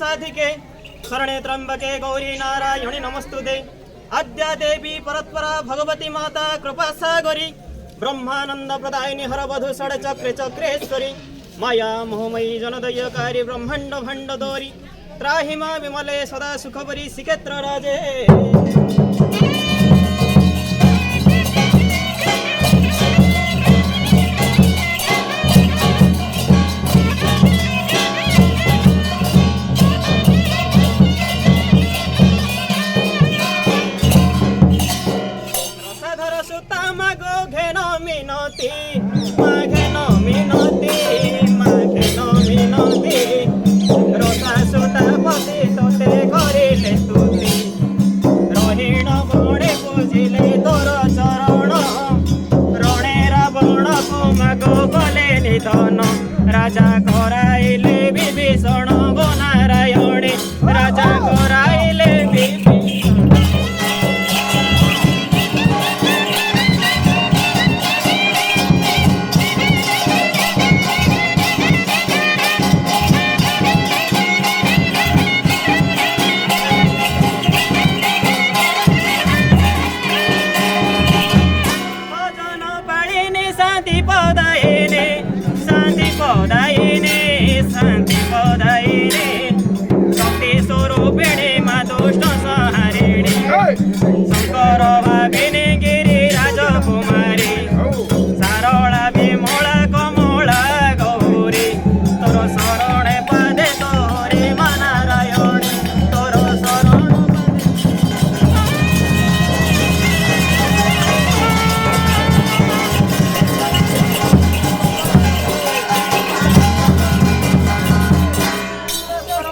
साधिके शरणे त्र्यंबके गौरी नारायणि नमस्तुते। आद्या देवी परत्परा भगवती माता कृपा सागरी ब्रह्मानंद प्रदायिनी हरवधु षडचक्रे चक्रेश्वरी माया मोहमयी जनदयकारी ब्रह्मांड भंडोदरी त्राहि मा विमले सदा सुखपरी श्रीक्षेत्र राजे। राजा